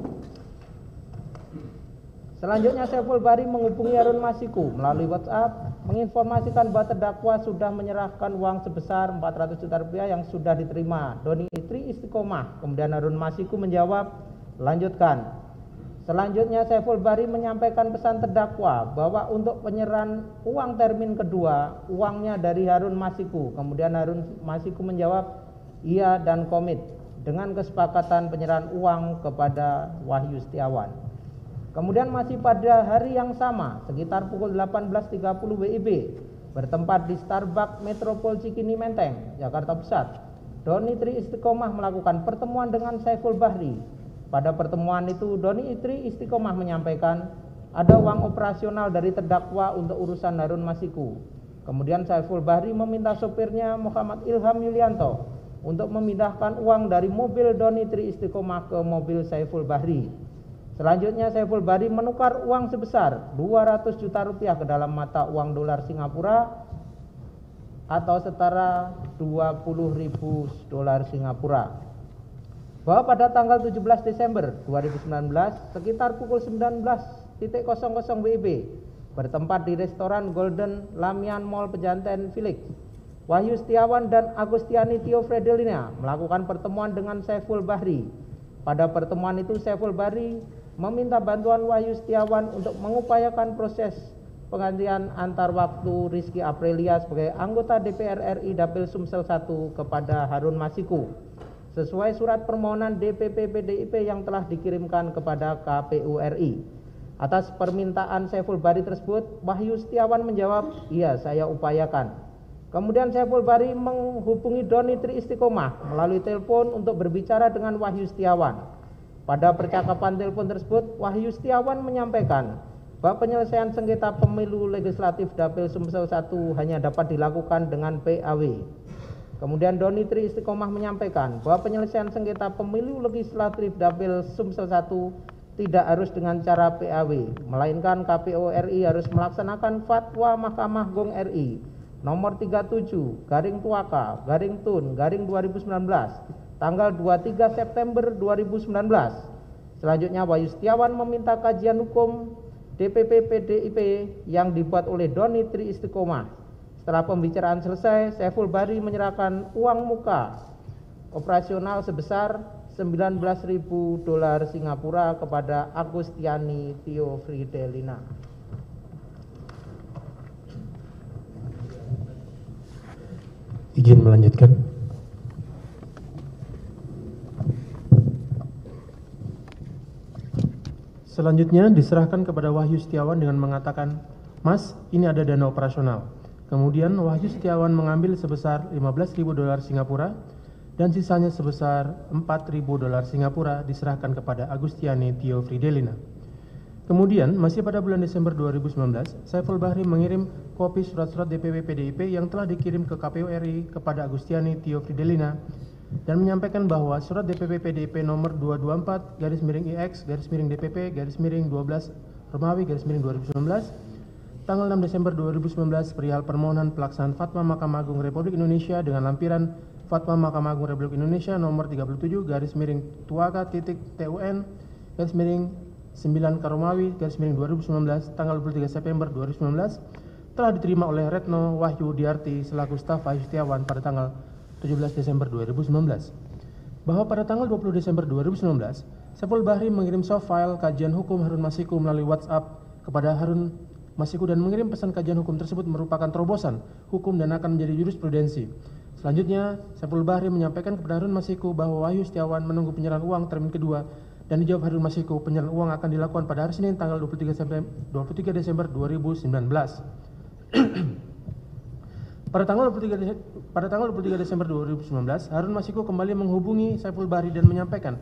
C: Selanjutnya Saiful Bahri menghubungi Harun Masiku melalui WhatsApp menginformasikan bahwa terdakwa sudah menyerahkan uang sebesar 400 juta rupiah yang sudah diterima Doni Tri Istiqomah. Kemudian Harun Masiku menjawab, "Lanjutkan." Selanjutnya Saiful Bahri menyampaikan pesan terdakwa bahwa untuk penyerahan uang termin kedua, uangnya dari Harun Masiku. Kemudian Harun Masiku menjawab iya dan komit dengan kesepakatan penyerahan uang kepada Wahyu Setiawan. Kemudian masih pada hari yang sama, sekitar pukul 18.30 WIB, bertempat di Starbucks Metropol Cikini Menteng, Jakarta Pusat, Doni Tri Istiqomah melakukan pertemuan dengan Saiful Bahri. Pada pertemuan itu Doni Tri Istiqomah menyampaikan ada uang operasional dari terdakwa untuk urusan Harun Masiku. Kemudian Saiful Bahri meminta sopirnya Muhammad Ilham Yulianto untuk memindahkan uang dari mobil Doni Tri Istiqomah ke mobil Saiful Bahri. Selanjutnya Saiful Bahri menukar uang sebesar 200 juta rupiah ke dalam mata uang dolar Singapura atau setara 20.000 dolar Singapura. Bahwa pada tanggal 17 Desember 2019 sekitar pukul 19.00 WIB bertempat di restoran Golden Lamian Mall Pejanten Village, Wahyu Setiawan dan Agustiani Tio Fredelina melakukan pertemuan dengan Saiful Bahri. Pada pertemuan itu Saiful Bahri meminta bantuan Wahyu Setiawan untuk mengupayakan proses penggantian antar waktu Rizky Aprilia sebagai anggota DPR RI Dapil Sumsel 1 kepada Harun Masiku sesuai surat permohonan DPP PDIP yang telah dikirimkan kepada KPU RI. Atas permintaan Saiful Bahri tersebut, Wahyu Setiawan menjawab, "Iya, saya upayakan." Kemudian Saiful Bahri menghubungi Doni Tri Istiqomah melalui telepon untuk berbicara dengan Wahyu Setiawan. Pada percakapan telepon tersebut, Wahyu Setiawan menyampaikan bahwa penyelesaian sengketa pemilu legislatif Dapil Sumsel 1 hanya dapat dilakukan dengan PAW. Kemudian Doni Tri Istiqomah menyampaikan bahwa penyelesaian sengketa pemilu legislatif Dapil Sumsel 1 tidak harus dengan cara PAW, melainkan KPU RI harus melaksanakan fatwa Mahkamah Agung RI nomor 37/Tuaka/Tun/2019 tanggal 23 September 2019. Selanjutnya Wahyu Setiawan meminta kajian hukum DPP PDIP yang dibuat oleh Doni Tri Istiqomah. Setelah pembicaraan selesai, Saiful Bahri menyerahkan uang muka operasional sebesar 19.000 dolar Singapura kepada Agustiani Tio Fredelina.
D: Izin melanjutkan. Selanjutnya diserahkan kepada Wahyu Setiawan dengan mengatakan, "Mas, ini ada dana operasional." Kemudian Wahyu Setiawan mengambil sebesar $15.000 Singapura dan sisanya sebesar $4.000 Singapura diserahkan kepada Agustiani Tio Fridelina. Kemudian, masih pada bulan Desember 2019, Saiful Bahri mengirim kopi surat-surat DPP PDIP yang telah dikirim ke KPU RI kepada Agustiani Tio Fridelina dan menyampaikan bahwa surat DPP PDIP nomor 224-IX-DPP-12 Romawi-2019 tanggal 6 Desember 2019 perihal permohonan pelaksanaan Fatwa Mahkamah Agung Republik Indonesia dengan lampiran Fatwa Mahkamah Agung Republik Indonesia nomor 37-TUN-9 Romawi-2019 tanggal 23 September 2019 telah diterima oleh Retno Wahyu Diarti selaku staf Wahyu Setiawan pada tanggal 17 Desember 2019. Bahwa pada tanggal 20 Desember 2019, Saiful Bahri mengirim soft file kajian hukum Harun Masiku melalui WhatsApp kepada Harun Masiku dan mengirim pesan kajian hukum tersebut merupakan terobosan hukum dan akan menjadi jurisprudensi. Selanjutnya, Saiful Bahri menyampaikan kepada Harun Masiku bahwa Wahyu Setiawan menunggu penyerahan uang termin kedua dan dijawab Harun Masiku penyerahan uang akan dilakukan pada hari Senin tanggal 23 Desember 2019. Pada tanggal 23 Desember 2019, Harun Masiku kembali menghubungi Saiful Bahri dan menyampaikan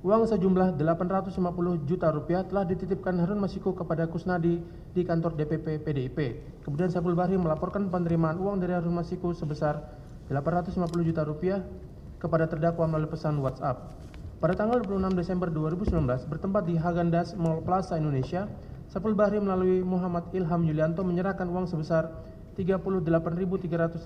D: uang sejumlah Rp850 juta telah dititipkan Harun Masiku kepada Kusnadi di kantor DPP PDIP. Kemudian Saiful Bahri melaporkan penerimaan uang dari Harun Masiku sebesar Rp850 juta kepada terdakwa melalui pesan WhatsApp. Pada tanggal 26 Desember 2019, bertempat di Häagen-Dazs Mall Plaza Indonesia, Saiful Bahri melalui Muhammad Ilham Yulianto menyerahkan uang sebesar $38.350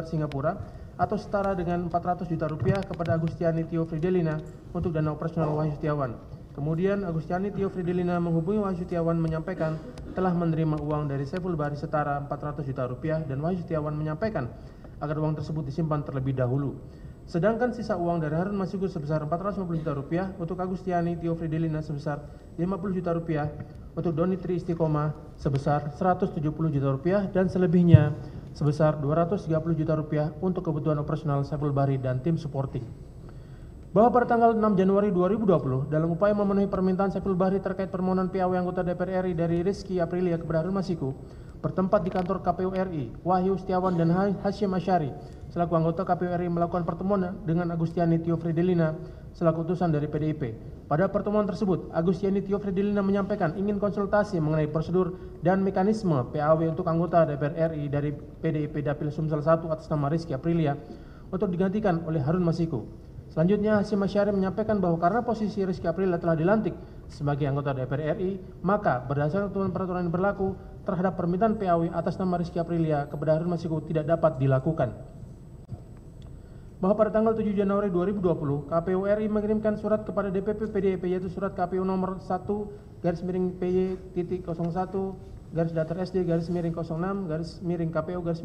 D: Singapura atau setara dengan Rp400 juta kepada Agustiani Tio Fridelina untuk dana operasional Wahyu Setiawan. Kemudian Agustiani Tio Fridelina menghubungi Wahyu Setiawan menyampaikan telah menerima uang dari Saiful Bahri setara Rp400 juta dan Wahyu Setiawan menyampaikan agar uang tersebut disimpan terlebih dahulu. Sedangkan sisa uang dari Harun Masiku sebesar Rp450 juta untuk Agustiani Tio Fridelina sebesar Rp50 juta untuk Doni Tri Istiqomah sebesar Rp170 juta dan selebihnya sebesar Rp230 juta untuk kebutuhan operasional Saiful Bahri dan tim supporting. Bahwa pada tanggal 6 Januari 2020 dalam upaya memenuhi permintaan Saiful Bahri terkait permohonan PAW anggota DPR RI dari Rizky Aprilia kepada Harun Masiku bertempat di kantor KPU RI, Wahyu Setiawan dan Hashim Asyari selaku anggota KPU RI melakukan pertemuan dengan Agustiani Tio Fridelina selaku utusan dari PDIP. Pada pertemuan tersebut, Agustiani Tio Fridelina menyampaikan ingin konsultasi mengenai prosedur dan mekanisme PAW untuk anggota DPR RI dari PDIP Dapil Sumsel 1 atas nama Rizky Aprilia untuk digantikan oleh Harun Masiku. Selanjutnya, Hashim Asyari menyampaikan bahwa karena posisi Rizky Aprilia telah dilantik sebagai anggota DPR RI, maka berdasarkan ketentuan peraturan yang berlaku terhadap permintaan PAW atas nama Rizky Aprilia kepada Harun Masiku tidak dapat dilakukan. Bahwa pada tanggal 7 Januari 2020, KPU RI mengirimkan surat kepada DPP PDIP yaitu surat KPU nomor 1-PY.01-SD-06-KPU-1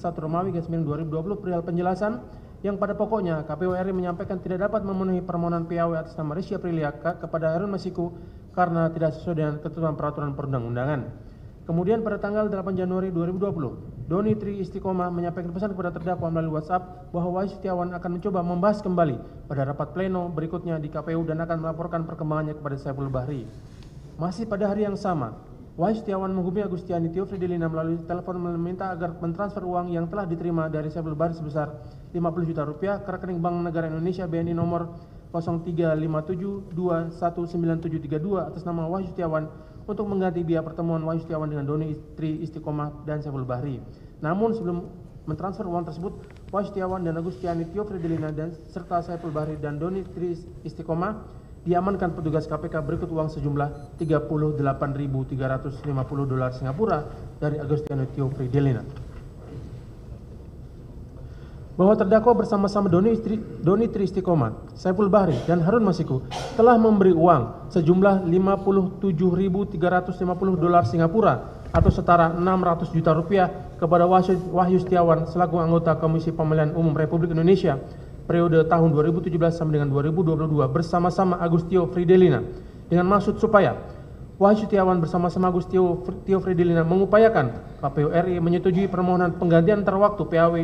D: Romawi-2020 perihal penjelasan yang pada pokoknya KPU RI menyampaikan tidak dapat memenuhi permohonan PAW atas nama Rizky Aprilia kepada Harun Masiku karena tidak sesuai dengan ketentuan peraturan perundang-undangan. Kemudian pada tanggal 8 Januari 2020, Doni Tri Istiqomah menyampaikan pesan kepada terdakwa melalui WhatsApp bahwa Wahyu Setiawan akan mencoba membahas kembali pada rapat pleno berikutnya di KPU dan akan melaporkan perkembangannya kepada Saiful Bahri. Masih pada hari yang sama, Wahyu Setiawan menghubungi Agustiani Tio Fridelina melalui telepon meminta agar mentransfer uang yang telah diterima dari Saiful Bahri sebesar Rp50 juta ke rekening Bank Negara Indonesia BNI nomor 0357219732 atas nama Wahyu Setiawan untuk mengganti biaya pertemuan Wahyu Setiawan dengan Doni Tri Istiqomah dan Saiful Bahri. Namun sebelum mentransfer uang tersebut, Wahyu Setiawan dan Agustiani Tio Fridelina dan serta Saiful Bahri dan Doni Tri Istiqomah diamankan petugas KPK berikut uang sejumlah $38.350 Singapura dari Agustiani Tio Fridelina. Bahwa terdakwa bersama-sama Doni Tri Istiqomah, Saiful Bahri, dan Harun Masiku telah memberi uang sejumlah $57.350 Singapura atau setara Rp600 juta kepada Wahyu Setiawan selaku anggota Komisi Pemilihan Umum Republik Indonesia periode tahun 2017 sampai dengan 2022 bersama-sama Agustio Fridelina dengan maksud supaya Wahyu Setiawan bersama-sama Agus Tio Fridelina mengupayakan KPU RI menyetujui permohonan penggantian terwaktu PAW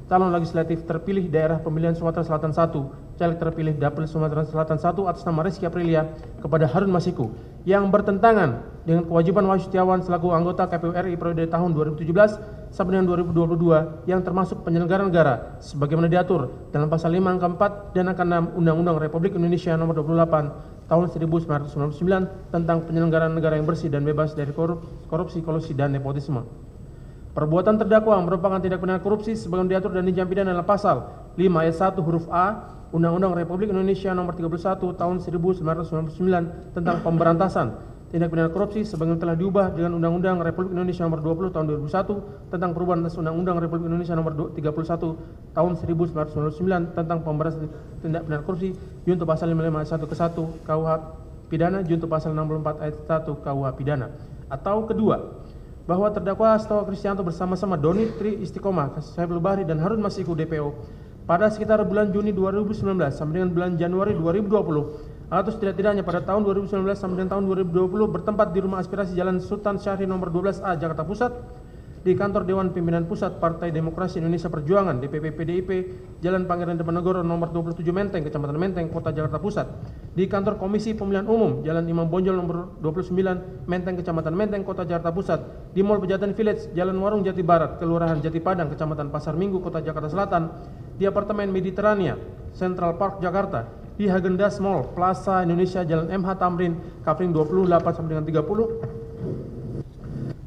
D: calon legislatif terpilih daerah pemilihan Sumatera Selatan 1, caleg terpilih Dapil Sumatera Selatan 1 atas nama Rizky Aprilia kepada Harun Masiku yang bertentangan dengan kewajiban Wahyu Setiawan selaku anggota KPU RI periode tahun 2017 sampai dengan 2022 yang termasuk penyelenggara negara sebagaimana diatur dalam pasal 5 angka 4 dan angka 6 Undang-Undang Republik Indonesia nomor 28 tahun 1999 tentang penyelenggaraan negara yang bersih dan bebas dari korupsi, kolusi, dan nepotisme. Perbuatan terdakwa merupakan tindak pidana korupsi sebagaimana diatur dan diancam pidana dalam pasal 5 ayat 1 huruf A Undang-Undang Republik Indonesia nomor 31 tahun 1999 tentang pemberantasan tindak pidana korupsi sebagaimana telah diubah dengan Undang-Undang Republik Indonesia nomor 20 tahun 2001 tentang perubahan atas Undang-Undang Republik Indonesia nomor 31 tahun 1999 tentang pemberantasan tindak pidana korupsi junto pasal 55 ayat 1 ke 1 KUH pidana junto pasal 64 ayat 1 KUH pidana. Atau kedua, bahwa terdakwa Hasto Kristianto bersama-sama Doni Tri Istiqomah, Saiful Bahri, dan Harun Masiku DPO pada sekitar bulan Juni 2019 sampai dengan bulan Januari 2020 atau setidak-tidaknya pada tahun 2019 sampai dengan tahun 2020 bertempat di Rumah Aspirasi Jalan Sultan Syahrir nomor 12A Jakarta Pusat, di kantor Dewan Pimpinan Pusat Partai Demokrasi Indonesia Perjuangan DPP PDIP Jalan Pangeran Diponegoro nomor 27 Menteng, Kecamatan Menteng, Kota Jakarta Pusat, di kantor Komisi Pemilihan Umum Jalan Imam Bonjol nomor 29 Menteng, Kecamatan Menteng, Kota Jakarta Pusat, di Mall Pejaten Village Jalan Warung Jati Barat, Kelurahan Jati Padang, Kecamatan Pasar Minggu, Kota Jakarta Selatan, di apartemen Mediterania Central Park Jakarta, di Häagen-Dazs Mall Plaza Indonesia Jalan MH Tamrin Kapling 28 sampai dengan 30,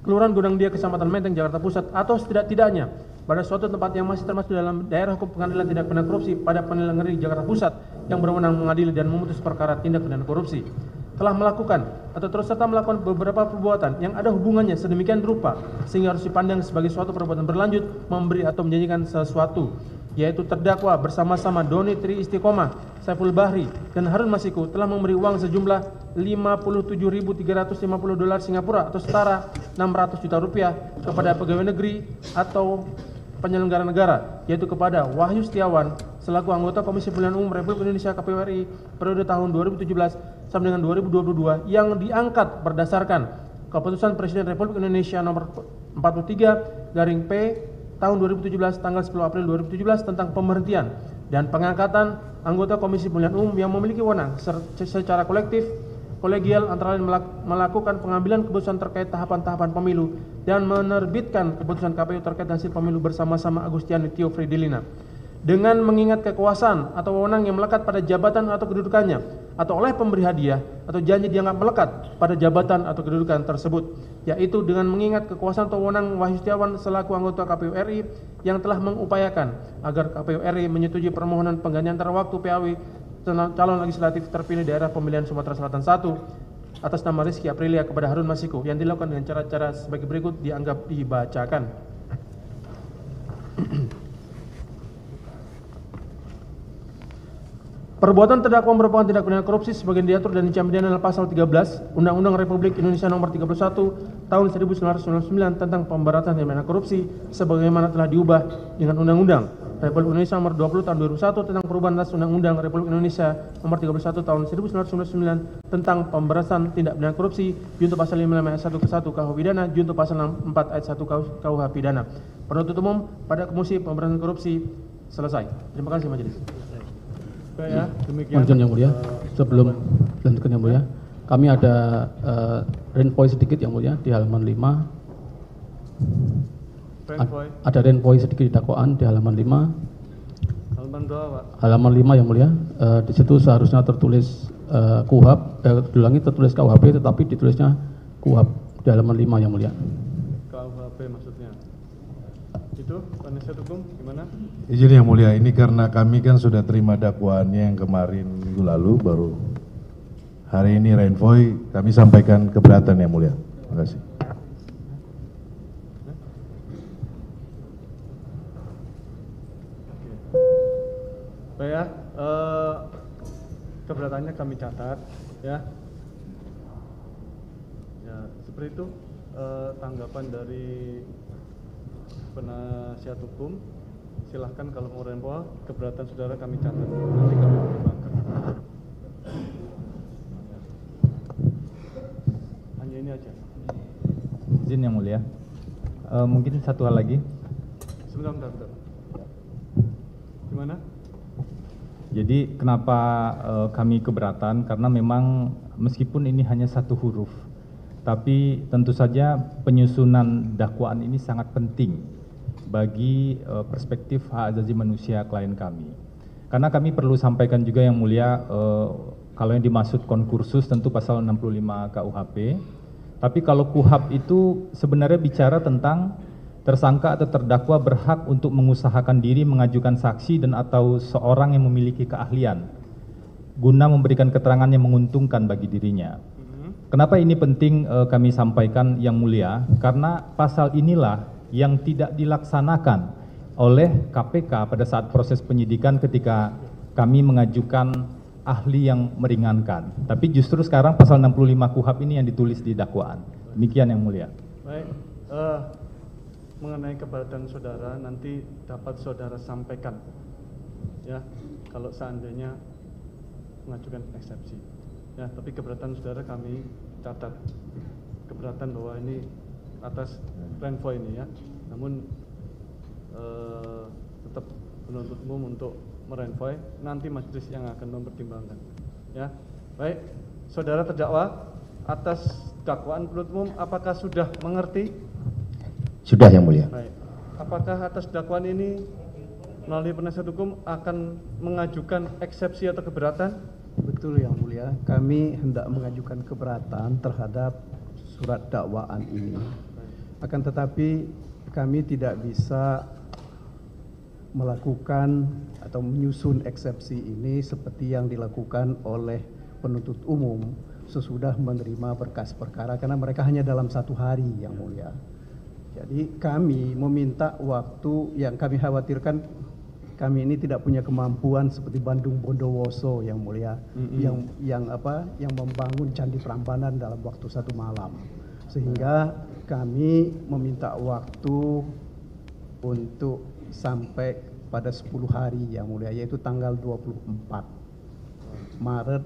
D: Kelurahan Gudang Dia, Kecamatan Menteng, Jakarta Pusat, atau setidak-tidaknya pada suatu tempat yang masih termasuk dalam daerah hukum pengadilan tindak pidana korupsi pada Pengadilan Negeri Jakarta Pusat yang berwenang mengadili dan memutus perkara tindak pidana korupsi, telah melakukan atau terus serta melakukan beberapa perbuatan yang ada hubungannya sedemikian rupa sehingga harus dipandang sebagai suatu perbuatan berlanjut memberi atau menjanjikan sesuatu, yaitu terdakwa bersama-sama Doni Tri Istiqomah, Saiful Bahri, dan Harun Masiku telah memberi uang sejumlah $57.350 Singapura atau setara 600 juta rupiah kepada pegawai negeri atau penyelenggara negara, yaitu kepada Wahyu Setiawan selaku anggota Komisi Pemilihan Umum Republik Indonesia KPU RI periode tahun 2017 sampai dengan 2022 yang diangkat berdasarkan Keputusan Presiden Republik Indonesia nomor 43 garing P tahun 2017 tanggal 10 April 2017 tentang pemberhentian dan pengangkatan anggota Komisi Pemilihan Umum yang memiliki wewenang secara kolektif kolegial antara lain melakukan pengambilan keputusan terkait tahapan-tahapan pemilu dan menerbitkan keputusan KPU terkait hasil pemilu bersama-sama Agustiani Tio Fridelina dengan mengingat kekuasaan atau wewenang yang melekat pada jabatan atau kedudukannya atau oleh pemberi hadiah atau janji dianggap melekat pada jabatan atau kedudukan tersebut, yaitu dengan mengingat kekuasaan atau wewenang Wahyu Setiawan selaku anggota KPU RI yang telah mengupayakan agar KPU RI menyetujui permohonan penggantian terwaktu PAW calon legislatif terpilih daerah pemilihan Sumatera Selatan 1 atas nama Rizky Aprilia kepada Harun Masiku yang dilakukan dengan cara-cara sebagai berikut dianggap dibacakan. Perbuatan terdakwa merupakan tindak pidana korupsi sebagian diatur dan diancam pidana dalam pasal 13 Undang-Undang Republik Indonesia nomor 31 tahun 1999 tentang pemberantasan tindak pidana korupsi sebagaimana telah diubah dengan Undang-Undang Republik Indonesia nomor 20 tahun 2001 tentang perubahan atas Undang-Undang Republik Indonesia nomor 31 tahun 1999 tentang pemberantasan tindak pidana korupsi junto pasal 55 ayat 1 ke 1 KUH pidana junto pasal 64 ayat 1 KUH pidana. Penuntut umum pada Komisi Pemberantasan Korupsi selesai. Terima kasih majelis.
A: Ya, demikian yang mulia. Sebelum lanjutkan yang mulia, kami ada renvoy sedikit yang mulia di halaman 5. Ada renvoy sedikit di dakwaan di halaman 5.
E: Halaman berapa, Pak?
A: Halaman 5 yang mulia. Di situ seharusnya tertulis KUHP, tertulis KUHP tetapi ditulisnya KUHP di halaman 5 yang mulia.
E: KUHP maksudnya. Itu penasihat hukum gimana?
F: Izin yang mulia, ini karena kami kan sudah terima dakwaannya yang kemarin minggu lalu, baru hari ini renvoy kami sampaikan keberatan yang mulia. Terima kasih.
E: Baik ya, keberatannya kami catat ya. Ya seperti itu tanggapan dari penasihat hukum. Silahkan kalau mau renvoy keberatan saudara kami catat, nanti kami pertimbangkan. ini aja.
G: Izin yang mulia. Mungkin satu hal lagi.
E: Sebentar. Gimana?
G: Jadi kenapa kami keberatan? Karena memang meskipun ini hanya satu huruf, tapi tentu saja penyusunan dakwaan ini sangat penting bagi perspektif hak asasi manusia klien kami. Karena kami perlu sampaikan juga yang mulia, kalau yang dimaksud konkursus tentu pasal 65 KUHP, tapi kalau KUHP itu sebenarnya bicara tentang tersangka atau terdakwa berhak untuk mengusahakan diri mengajukan saksi dan atau seorang yang memiliki keahlian guna memberikan keterangan yang menguntungkan bagi dirinya. Kenapa ini penting kami sampaikan yang mulia? Karena pasal inilah yang tidak dilaksanakan oleh KPK pada saat proses penyidikan ketika kami mengajukan ahli yang meringankan. Tapi justru sekarang pasal 65 KUHP ini yang ditulis di dakwaan. Demikian yang mulia.
E: Baik, mengenai keberatan saudara nanti dapat saudara sampaikan ya kalau seandainya mengajukan eksepsi ya, tapi keberatan saudara kami catat, keberatan bahwa ini atas renvoy ini ya, namun tetap penuntut umum untuk merenvoy, nanti majelis yang akan mempertimbangkan ya. Baik, saudara terdakwa atas dakwaan penuntut umum apakah sudah mengerti?
H: Sudah yang mulia.
E: Baik. Apakah atas dakwaan ini melalui penasihat hukum akan mengajukan eksepsi atau keberatan?
I: Betul yang mulia, kami hendak mengajukan keberatan terhadap surat dakwaan ini. Akan tetapi kami tidak bisa melakukan atau menyusun eksepsi ini seperti yang dilakukan oleh penuntut umum sesudah menerima berkas perkara, karena mereka hanya dalam 1 hari yang mulia. Jadi kami meminta waktu, yang kami khawatirkan kami ini tidak punya kemampuan seperti Bandung Bondowoso yang mulia, yang membangun Candi Prambanan dalam waktu 1 malam. Sehingga kami meminta waktu untuk sampai pada 10 hari yang mulia, yaitu tanggal 24 Maret,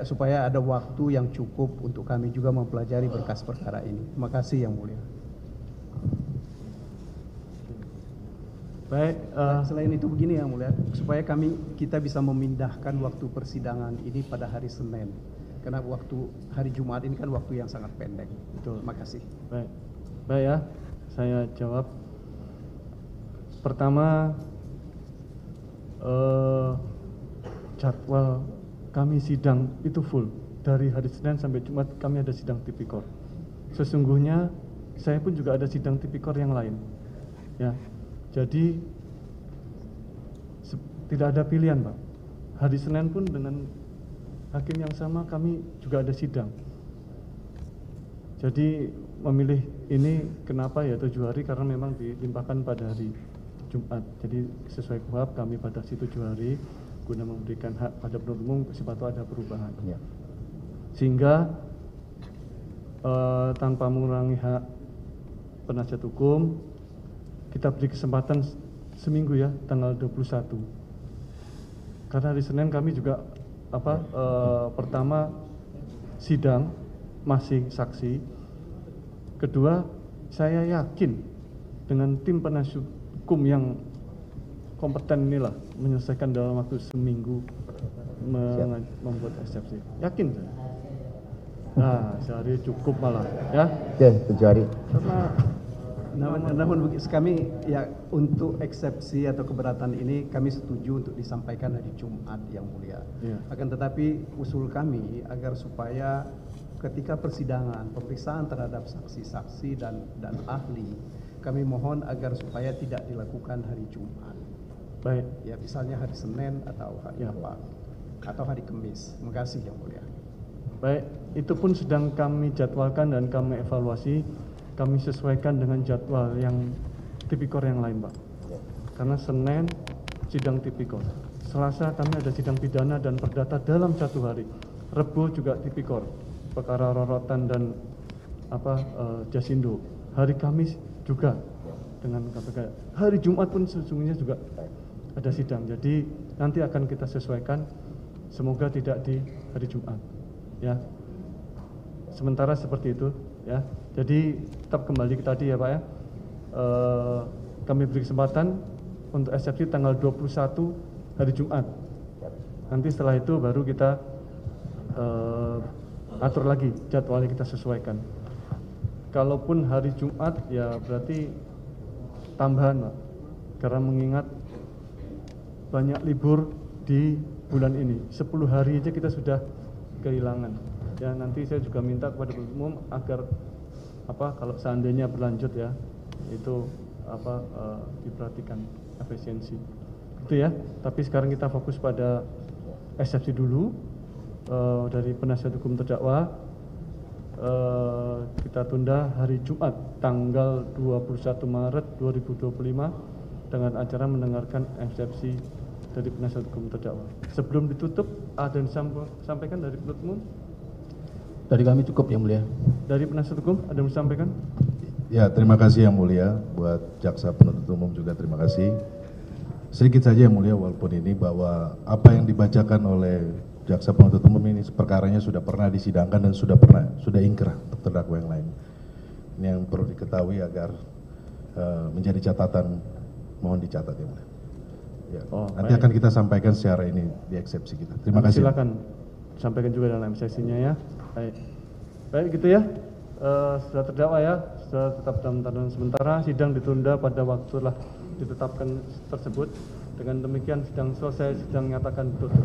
I: supaya ada waktu yang cukup untuk kami juga mempelajari berkas perkara ini. Terima kasih yang mulia.
E: Baik,
I: selain itu begini yang mulia, supaya kita bisa memindahkan waktu persidangan ini pada hari Senin, karena waktu hari Jumat ini kan waktu yang sangat pendek.
E: Betul.
I: Terima kasih.
E: Baik ya, saya jawab. Pertama, jadwal kami sidang itu full dari hari Senin sampai Jumat. Kami ada sidang tipikor. Sesungguhnya saya pun juga ada sidang tipikor yang lain ya, jadi tidak ada pilihan Pak. Hari Senin pun dengan hakim yang sama kami juga ada sidang. Jadi memilih ini kenapa ya 7 hari, karena memang dilimpahkan pada hari Jumat. Jadi sesuai KUHP kami batasi 7 hari guna memberikan hak pada penuntut umum siapa tahu ada perubahan ya. Sehingga tanpa mengurangi hak penasihat hukum, kita beri kesempatan seminggu ya, tanggal 21. Karena hari Senin kami juga pertama sidang masih saksi, kedua saya yakin dengan tim penasihat hukum yang kompeten inilah menyelesaikan dalam waktu seminggu membuat eksepsi. Yakin saya. Nah, sehari cukup malah ya.
H: Ya, 7 hari.
I: Namun kami ya untuk eksepsi atau keberatan ini kami setuju untuk disampaikan hari Jumat yang mulia.
E: Ya.
I: Akan tetapi usul kami agar supaya ketika persidangan pemeriksaan terhadap saksi-saksi dan ahli, kami mohon agar supaya tidak dilakukan hari Jumat.
E: Baik.
I: Ya, misalnya hari Senin atau hari atau hari Kamis. Terima kasih yang mulia.
E: Baik, itu pun sedang kami jadwalkan dan kami evaluasi, kami sesuaikan dengan jadwal yang tipikor yang lain Pak. Karena Senin sidang tipikor, Selasa kami ada sidang pidana dan perdata dalam 1 hari, Rebo juga tipikor, perkara rorotan dan Jasindo, hari Kamis juga dengan KPK, hari Jumat pun sesungguhnya juga ada sidang. Jadi nanti akan kita sesuaikan, semoga tidak di hari Jumat ya. sementara seperti itu ya. Jadi tetap kembali ke tadi ya Pak ya. Kami beri kesempatan untuk eksepsi tanggal 21 hari Jumat. Nanti setelah itu baru kita atur lagi jadwalnya, kita sesuaikan. Kalaupun hari Jumat ya berarti tambahan Pak, karena mengingat banyak libur di bulan ini. 10 hari aja kita sudah kehilangan. Ya nanti saya juga minta kepada penuntut umum agar kalau seandainya berlanjut ya itu diperhatikan efisiensi. Itu ya. Tapi sekarang kita fokus pada eksepsi dulu dari penasihat hukum terdakwa. Kita tunda hari Jumat tanggal 21 Maret 2025 dengan acara mendengarkan eksepsi dari penasihat hukum terdakwa. Sebelum ditutup ada yang disampaikan dari penuntut umum?
B: Dari kami cukup yang mulia.
E: Dari penasihat hukum ada yang disampaikan?
F: Ya, terima kasih yang mulia. Buat jaksa penuntut umum juga terima kasih. Sedikit saja yang mulia, walaupun ini bahwa apa yang dibacakan oleh jaksa penuntut umum ini perkaranya sudah pernah disidangkan dan sudah ingkrah untuk terdakwa yang lain. Ini yang perlu diketahui agar menjadi catatan, mohon dicatat yang mulia. Ya, nanti akan kita sampaikan secara ini di eksepsi kita. Terima kasih.
E: Silakan sampaikan juga dalam eksepsinya ya. Baik gitu ya. Sudah terdakwa ya, sudah tetap dalam tahanan sementara, sidang ditunda pada waktu telah ditetapkan tersebut. Dengan demikian sidang selesai, sidang nyatakan tutup.